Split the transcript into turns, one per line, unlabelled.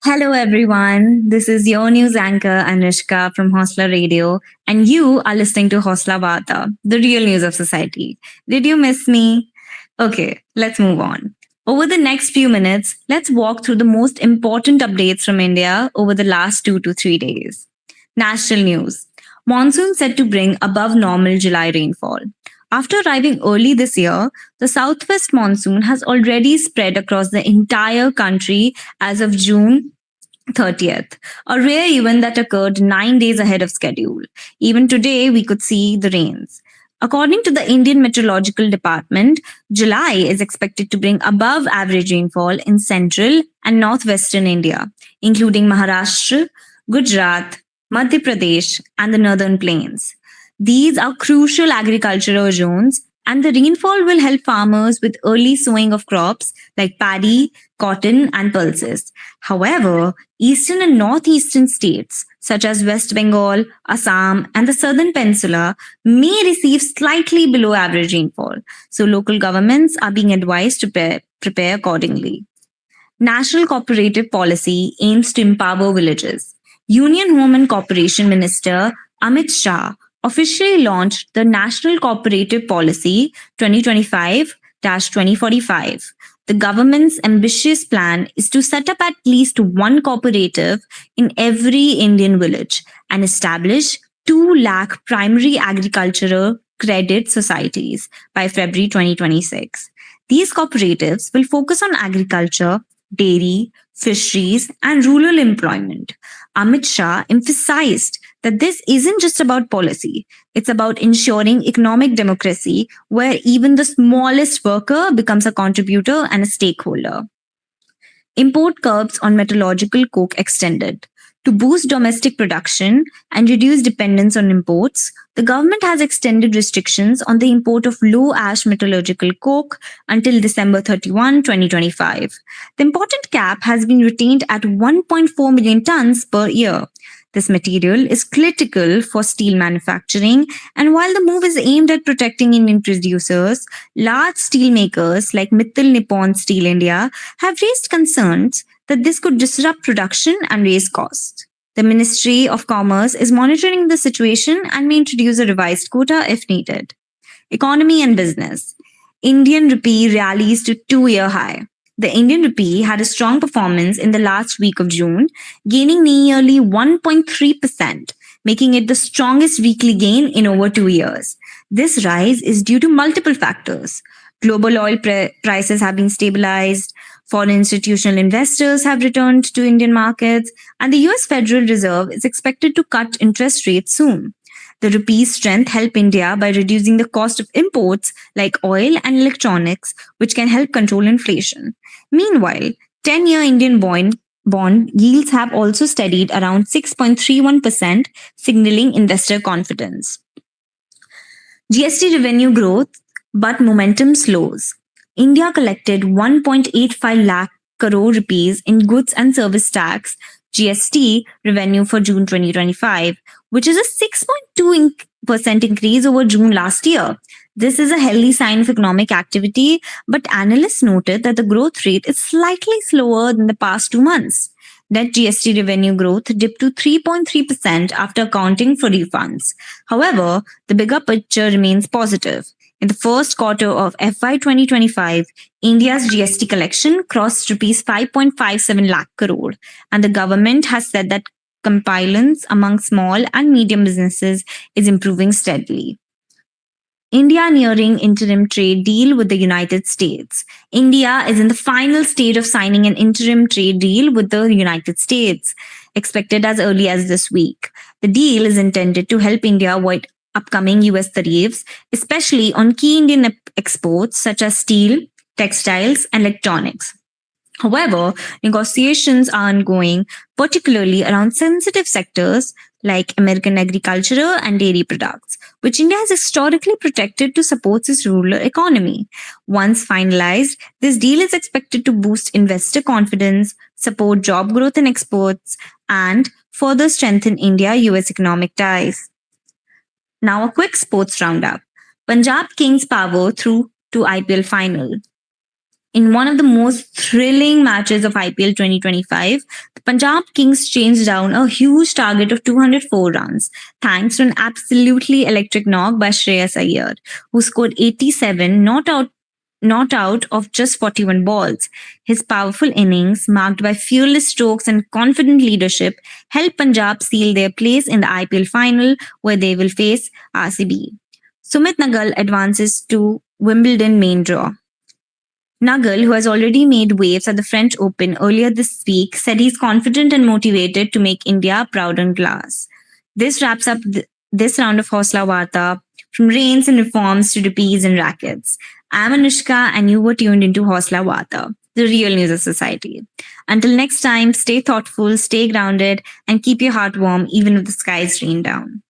Hello, everyone. This is your news anchor, Anushka from Hosla Radio, and you are listening to Hosla Vata, the real news of society. Did you miss me? Okay, let's move on. Over the next few minutes, let's walk through the most important updates from India over the last 2 to 3 days. National news. Monsoon set to bring above normal July rainfall. After arriving early this year, the southwest monsoon has already spread across the entire country as of June 30th, a rare event that occurred 9 days ahead of schedule. Even today, we could see the rains. According to the Indian Meteorological Department, July is expected to bring above average rainfall in central and northwestern India, including Maharashtra, Gujarat, Madhya Pradesh, and the northern plains. These are crucial agricultural zones, and the rainfall will help farmers with early sowing of crops like paddy, cotton, and pulses. However, eastern and northeastern states, such as West Bengal, Assam, and the southern peninsula, may receive slightly below average rainfall, so local governments are being advised to prepare accordingly. National Cooperative Policy aims to empower villages. Union Home and Corporation Minister Amit Shah officially launched the National Cooperative Policy 2025 2045. The government's ambitious plan is to set up at least one cooperative in every Indian village and establish 2 lakh primary agricultural credit societies by February 2026. These cooperatives will focus on agriculture, dairy, fisheries, and rural employment. Amit Shah emphasized that this isn't just about policy, it's about ensuring economic democracy where even the smallest worker becomes a contributor and a stakeholder. Import curbs on metallurgical coke extended. To boost domestic production and reduce dependence on imports, the government has extended restrictions on the import of low ash metallurgical coke until December 31, 2025. The important cap has been retained at 1.4 million tons per year. This material is critical for steel manufacturing, and while the move is aimed at protecting Indian producers, large steel makers like Mittal Nippon Steel India have raised concerns that this could disrupt production and raise costs. The Ministry of Commerce is monitoring the situation and may introduce a revised quota if needed. Economy and business. Indian rupee rallies to 2 year high. The Indian rupee had a strong performance in the last week of June, gaining nearly 1.3%, making it the strongest weekly gain in over 2 years. This rise is due to multiple factors. Global oil prices have been stabilized, foreign institutional investors have returned to Indian markets, and the US Federal Reserve is expected to cut interest rates soon. The rupee's strength helped India by reducing the cost of imports like oil and electronics, which can help control inflation. Meanwhile, 10-year Indian bond yields have also steadied around 6.31%, signaling investor confidence. GST revenue growth, but momentum slows. India collected 1.85 lakh crore rupees in goods and service tax GST revenue for June 2025, which is a 6.2% increase over June last year. This is a healthy sign of economic activity, but analysts noted that the growth rate is slightly slower than the past 2 months. Net GST revenue growth dipped to 3.3% after accounting for refunds. However, the bigger picture remains positive. In the first quarter of FY 2025, India's GST collection crossed rupees 5.57 lakh crore, and the government has said that compliance among small and medium businesses is improving steadily. India nearing interim trade deal with the United States. India is in the final stage of signing an interim trade deal with the United States, expected as early as this week. The deal is intended to help India avoid upcoming US tariffs, especially on key Indian exports such as steel, textiles, and electronics. However, negotiations are ongoing, particularly around sensitive sectors like American agriculture and dairy products, which India has historically protected to support its rural economy. Once finalized, this deal is expected to boost investor confidence, support job growth and exports, and further strengthen India-US economic ties. Now a quick sports roundup. Punjab Kings power through to IPL final. In one of the most thrilling matches of IPL 2025, the Punjab Kings chased down a huge target of 204 runs, thanks to an absolutely electric knock by Shreyas Iyer, who scored 87, not out of just 41 balls. His powerful innings, marked by fearless strokes and confident leadership, helped Punjab seal their place in the IPL final, where they will face RCB. Sumit Nagal advances to Wimbledon main draw. Nagal, who has already made waves at the French Open earlier this week, said he's confident and motivated to make India proud on glass. This wraps up this round of Hosla Varta, from rains and reforms to rupees and rackets. I'm Anushka, and you were tuned into Hosla Varta, the real news of society. Until next time, stay thoughtful, stay grounded, and keep your heart warm even if the skies rain down.